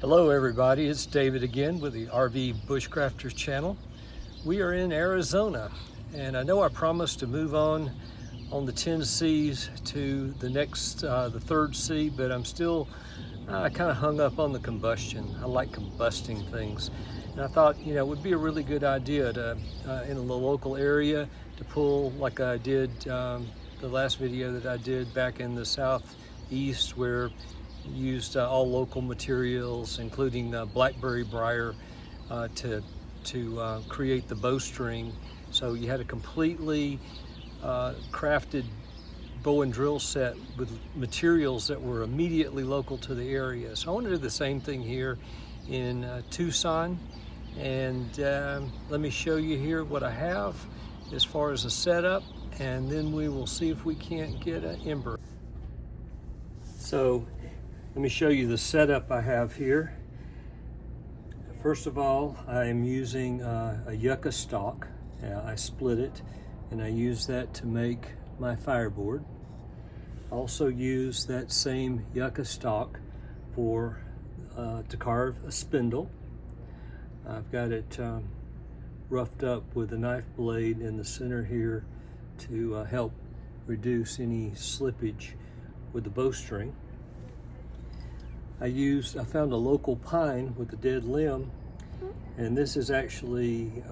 Hello everybody, it's David again with the RV Bushcrafters channel. We are in Arizona, and I know I promised to move on the 10 C's to the next, the third C, but I'm still kind of hung up on the combustion. I like combusting things. And I thought, it would be a really good idea to, in the local area, to pull like I did the last video that I did back in the southeast, where used all local materials, including blackberry briar, to create the bowstring. So you had a completely crafted bow and drill set with materials that were immediately local to the area. So I want to do the same thing here in Tucson, and let me show you here what I have as far as a setup, and then we will see if we can't get an ember. So let me show you the setup I have here. First of all, I am using a yucca stalk. I split it and I use that to make my fireboard. I also use that same yucca stalk for to carve a spindle. I've got it roughed up with a knife blade in the center here to help reduce any slippage with the bowstring. I found a local pine with a dead limb, and this is actually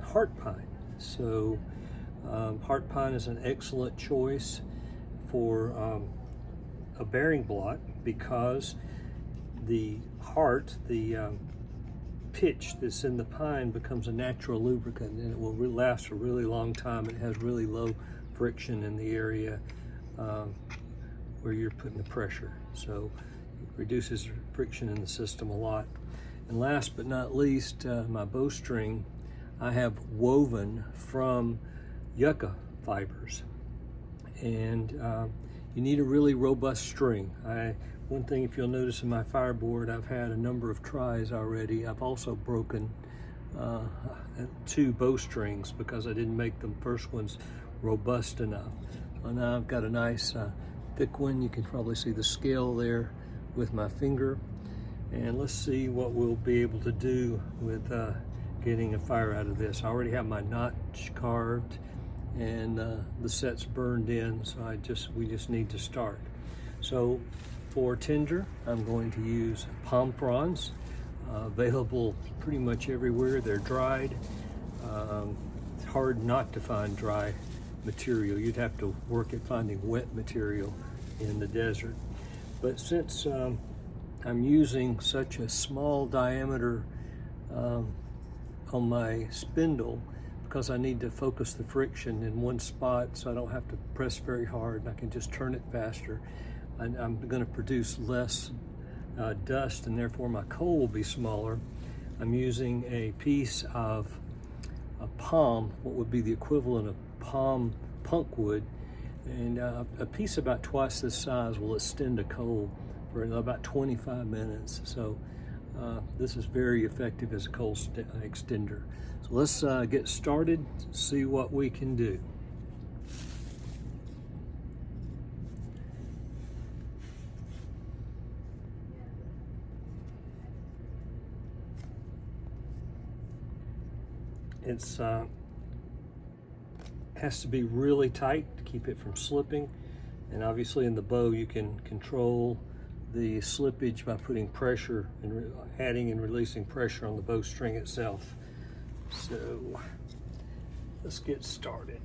heart pine. So heart pine is an excellent choice for a bearing block, because the heart, the pitch that's in the pine, becomes a natural lubricant, and it will last a really long time. It has really low friction in the area where you're putting the pressure. So reduces friction in the system a lot. And last but not least, my bowstring I have woven from yucca fibers, and you need a really robust string. One thing, if you'll notice in my fireboard, I've had a number of tries already. I've also broken 2 bowstrings because I didn't make the first ones robust enough. Well, now I've got a nice thick one. You can probably see the scale there with my finger, and let's see what we'll be able to do with getting a fire out of this. I already have my notch carved, and the set's burned in, so we just need to start. So for tinder, I'm going to use palm fronds, available pretty much everywhere. They're dried. It's hard not to find dry material. You'd have to work at finding wet material in the desert. But since I'm using such a small diameter on my spindle, because I need to focus the friction in one spot so I don't have to press very hard and I can just turn it faster, I'm going to produce less dust, and therefore my coal will be smaller. I'm using a piece of a palm, what would be the equivalent of palm punk wood, and a piece about twice this size will extend a coal for about 25 minutes. So this is very effective as a coal extender. So let's get started, see what we can do. It's has to be really tight to keep it from slipping, and obviously in the bow you can control the slippage by putting pressure and adding and releasing pressure on the bowstring itself. So let's get started.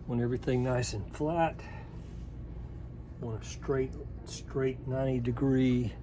Want everything nice and flat. Want a straight 90-degree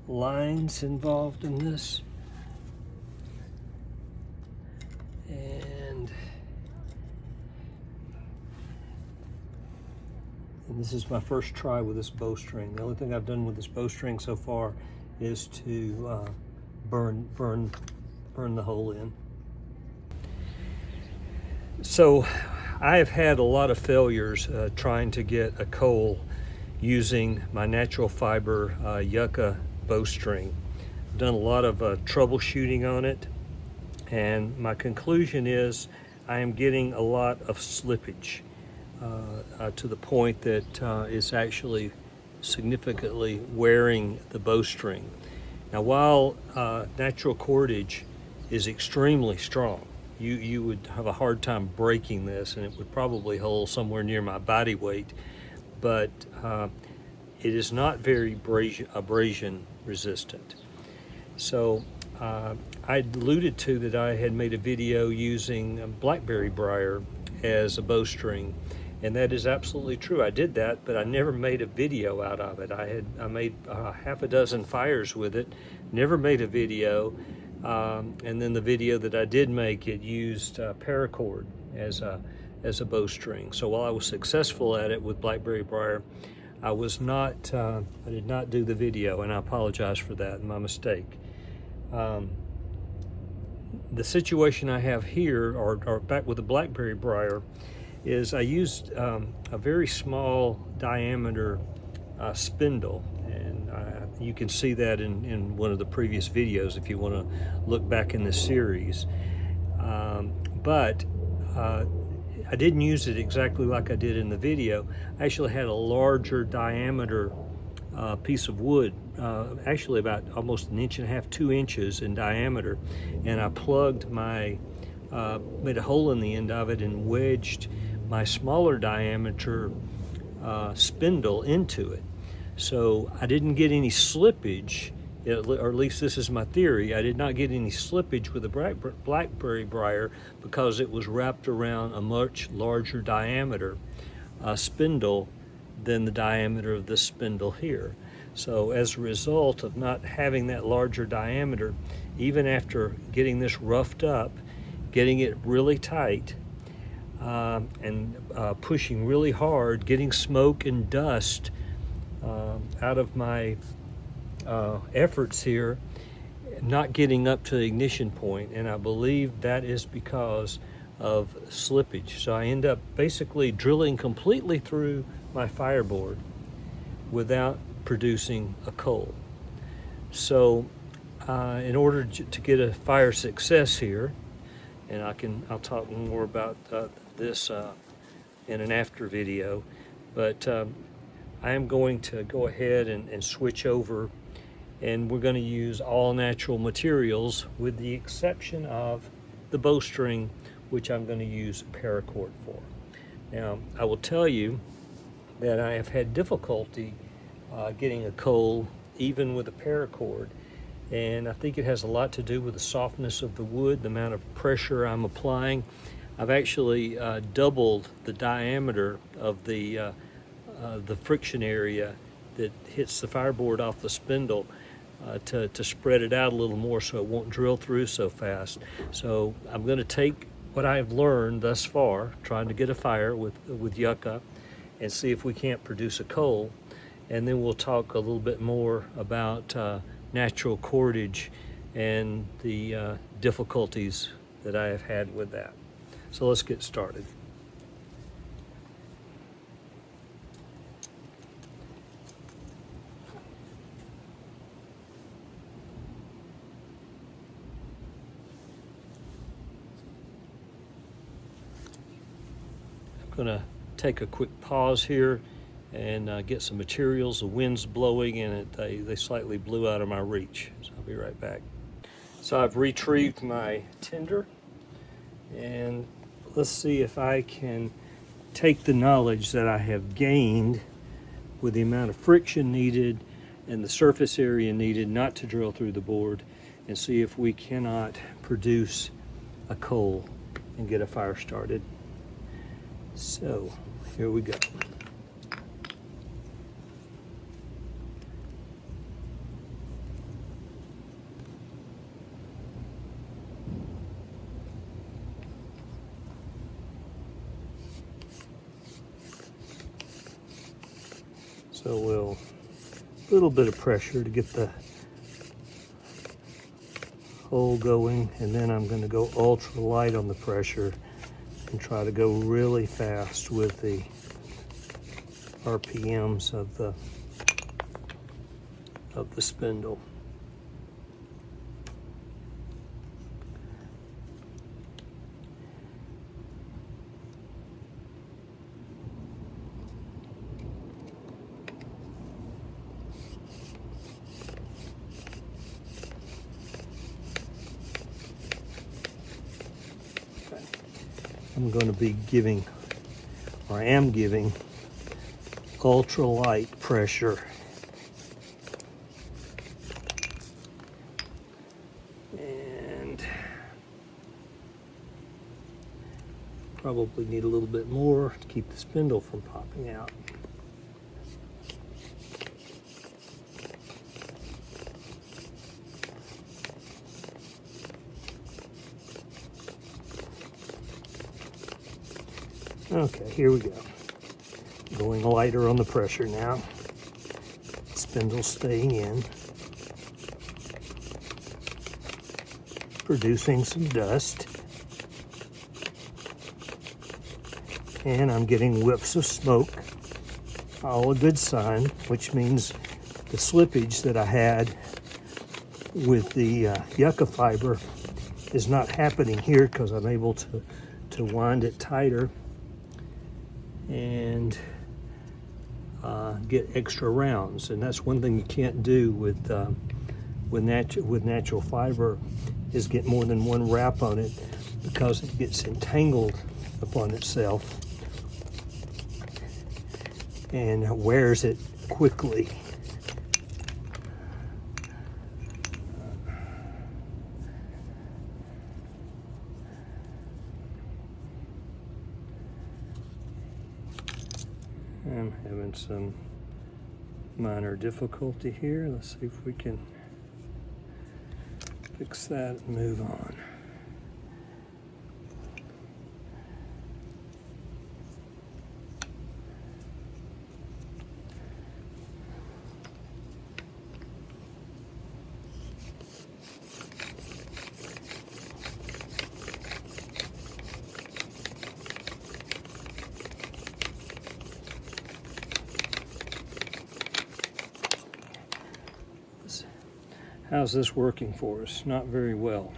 lines involved in this. And this is my first try with this bowstring. The only thing I've done with this bowstring so far is to burn the hole in. So I have had a lot of failures trying to get a coal using my natural fiber yucca bowstring. I've done a lot of troubleshooting on it, and my conclusion is I am getting a lot of slippage to the point that it's actually significantly wearing the bowstring. Now, while natural cordage is extremely strong, you would have a hard time breaking this, and it would probably hold somewhere near my body weight, but it is not very abrasion resistant. So I alluded to that I had made a video using blackberry briar as a bowstring, and that is absolutely true. I did that, but I never made a video out of it. I made half a dozen fires with it, never made a video, and then the video that I did make, it used paracord as a bowstring. So while I was successful at it with blackberry briar, I did not do the video, and I apologize for that, my mistake. The situation I have here, or back with the blackberry briar, is I used a very small diameter spindle, and you can see that in one of the previous videos if you want to look back in this series. But I didn't use it exactly like I did in the video. I actually had a larger diameter piece of wood, actually about almost 1.5 inches, 2 inches in diameter, and I plugged made a hole in the end of it and wedged my smaller diameter spindle into it. So I didn't get any slippage, or at least this is my theory. I did not get any slippage with the blackberry briar because it was wrapped around a much larger diameter spindle than the diameter of this spindle here. So as a result of not having that larger diameter, even after getting this roughed up, getting it really tight, and pushing really hard, getting smoke and dust out of my efforts here, not getting up to the ignition point, and I believe that is because of slippage. So I end up basically drilling completely through my fireboard without producing a coal. So in order to get a fire success here, and I'll talk more about this in an after video, but I am going to go ahead and switch over, and we're going to use all natural materials with the exception of the bowstring, which I'm going to use paracord for. Now, I will tell you that I have had difficulty getting a coal even with a paracord, and I think it has a lot to do with the softness of the wood, the amount of pressure I'm applying. I've actually doubled the diameter of the friction area that hits the fireboard off the spindle to spread it out a little more so it won't drill through so fast. So I'm going to take what I've learned thus far, trying to get a fire with yucca, and see if we can't produce a coal, and then we'll talk a little bit more about natural cordage and the difficulties that I have had with that. So let's get started. I'm going to take a quick pause here and get some materials. The wind's blowing and they slightly blew out of my reach. So I'll be right back. So I've retrieved my tinder, and let's see if I can take the knowledge that I have gained with the amount of friction needed and the surface area needed not to drill through the board, and see if we cannot produce a coal and get a fire started. So here we go. So we'll a little bit of pressure to get the hole going, and then I'm going to go ultra light on the pressure and try to go really fast with the RPMs of the spindle. I'm going to be giving, or I am giving, ultra light pressure. And probably need a little bit more to keep the spindle from popping out. Okay, here we go. Going lighter on the pressure now. Spindle staying in. Producing some dust. And I'm getting whiffs of smoke. All a good sign, which means the slippage that I had with the yucca fiber is not happening here because I'm able to wind it tighter and get extra rounds. And that's one thing you can't do with natural fiber, is get more than one wrap on it, because it gets entangled upon itself and wears it quickly. I'm having some minor difficulty here. Let's see if we can fix that and move on. How's this working for us? Not very well.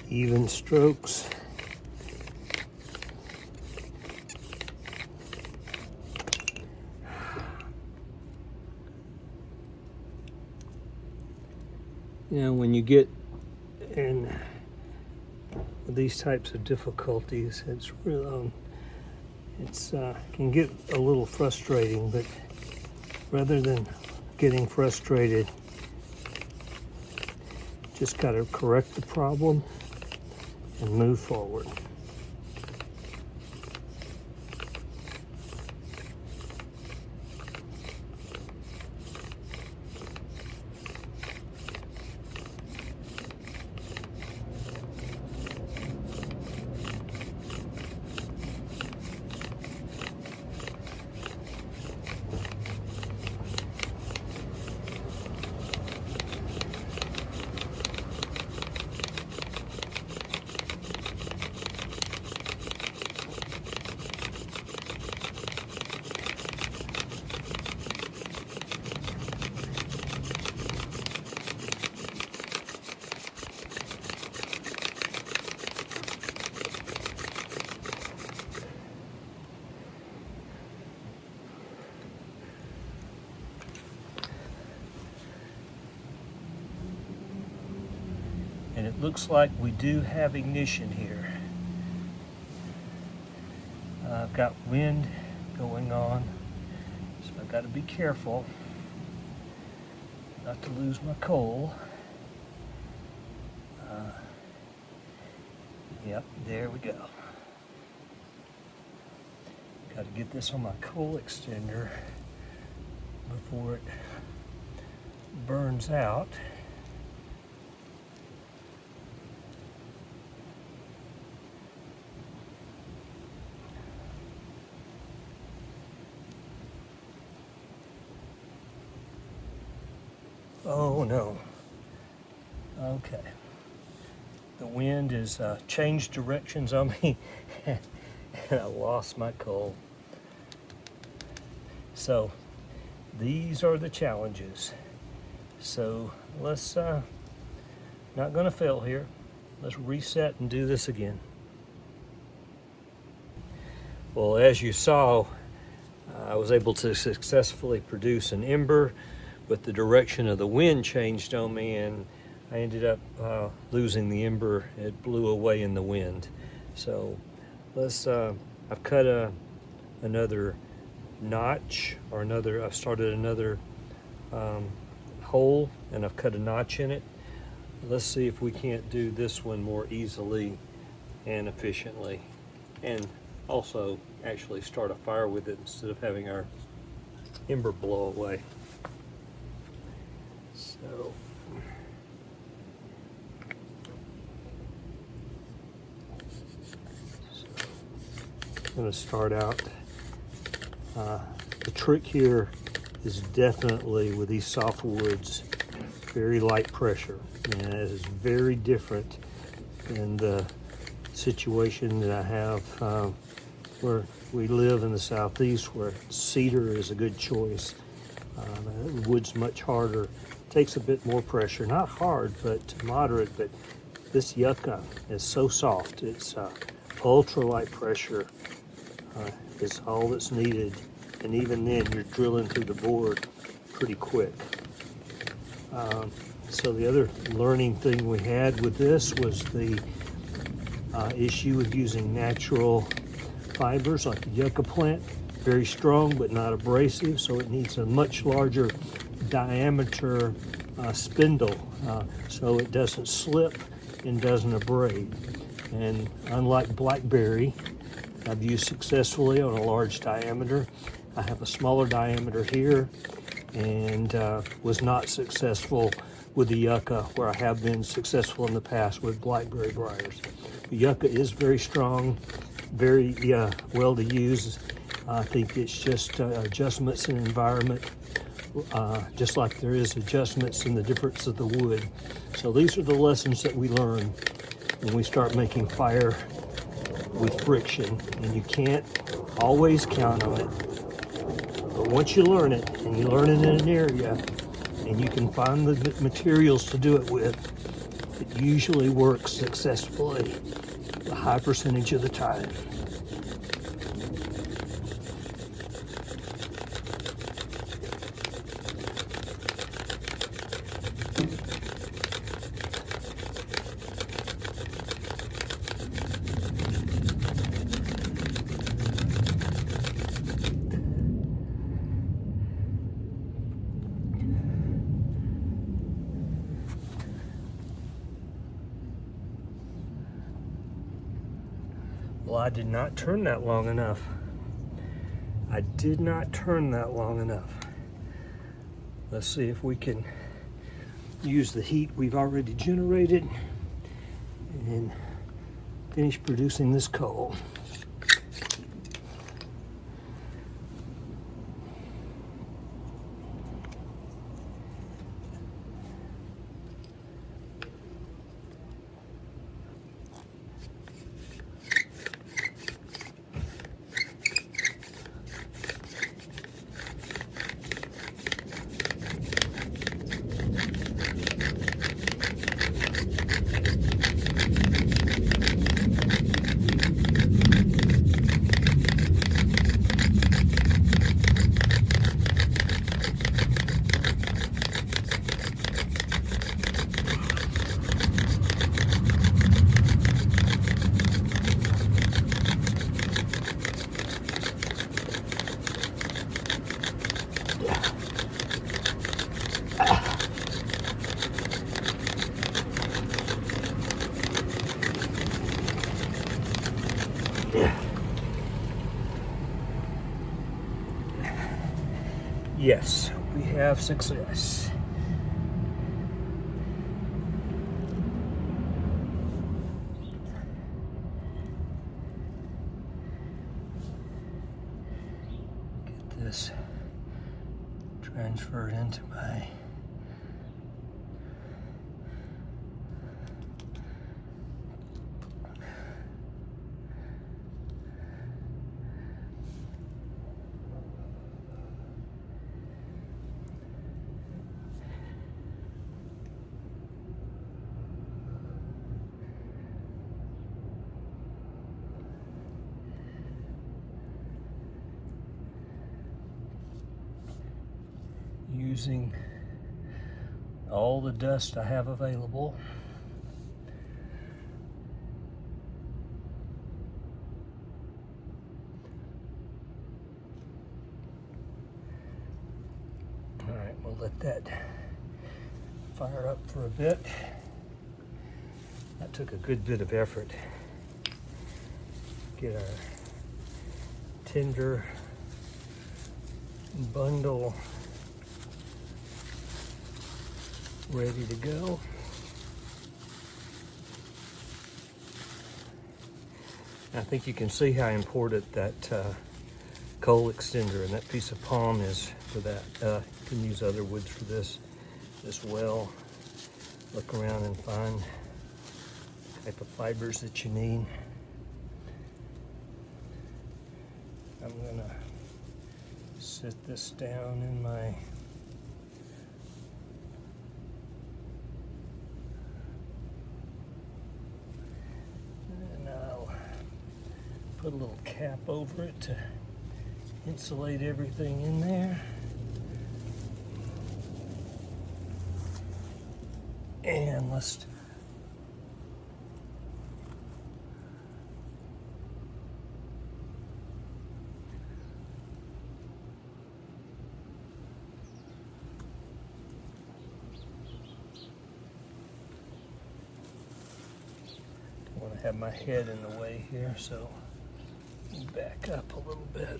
Even strokes. You know, when you get in these types of difficulties, it's really, can get a little frustrating, but rather than getting frustrated, just got to correct the problem and move forward. And it looks like we do have ignition here. I've got wind going on, so I've got to be careful not to lose my coal. Yep, there we go. Got to get this on my coal extender before it burns out. Oh no. Okay. The wind has changed directions on me and I lost my coal. So these are the challenges. So let's, not gonna fail here. Let's reset and do this again. Well, as you saw, I was able to successfully produce an ember, but the direction of the wind changed on me and I ended up losing the ember. It blew away in the wind. So let's, I've cut another notch, or I've started another hole and I've cut a notch in it. Let's see if we can't do this one more easily and efficiently, and also actually start a fire with it instead of having our ember blow away. So I'm going to start out. The trick here is definitely with these softwoods, very light pressure, and it is very different than the situation that I have where we live in the southeast, where cedar is a good choice. Wood's much harder, takes a bit more pressure, not hard but moderate, but this yucca is so soft. It's ultra light pressure is all that's needed, and even then you're drilling through the board pretty quick. So the other learning thing we had with this was the issue of using natural fibers like the yucca plant. Very strong but not abrasive, so it needs a much larger diameter spindle so it doesn't slip and doesn't abrade. And unlike blackberry, I've used successfully on a large diameter, I have a smaller diameter here and was not successful with the yucca, where I have been successful in the past with blackberry briars. The yucca is very strong, very well to use. I think it's just adjustments in environment, just like there is adjustments in the difference of the wood. So these are the lessons that we learn when we start making fire with friction, and you can't always count on it. But once you learn it, and you learn it in an area, and you can find the materials to do it with, it usually works successfully a high percentage of the time. Well, I did not turn that long enough. I did not turn that long enough. Let's see if we can use the heat we've already generated and finish producing this coal. Yes, we have success. Get this transferred into my using all the dust I have available. All right, we'll let that fire up for a bit. That took a good bit of effort. Get our tinder bundle ready to go. I think you can see how important that coal extender and that piece of palm is for that. You can use other woods for this as well. Look around and find the type of fibers that you need. I'm gonna sit this down in my and I'll put a little cap over it to insulate everything in there. And let's want to have my head in the way here, so back up a little bit.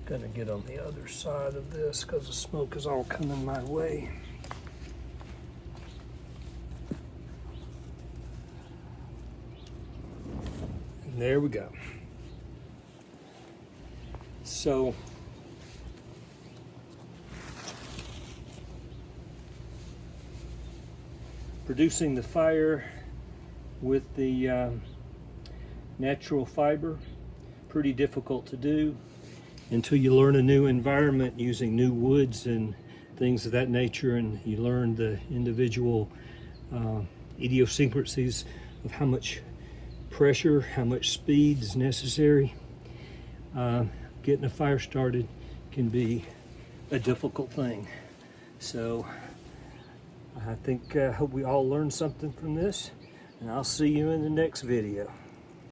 Gonna get on the other side of this because the smoke is all coming my way. And there we go. So producing the fire with the natural fiber, pretty difficult to do until you learn a new environment using new woods and things of that nature, and you learn the individual idiosyncrasies of how much pressure, how much speed is necessary. Getting a fire started can be a difficult thing. So I hope we all learned something from this, and I'll see you in the next video.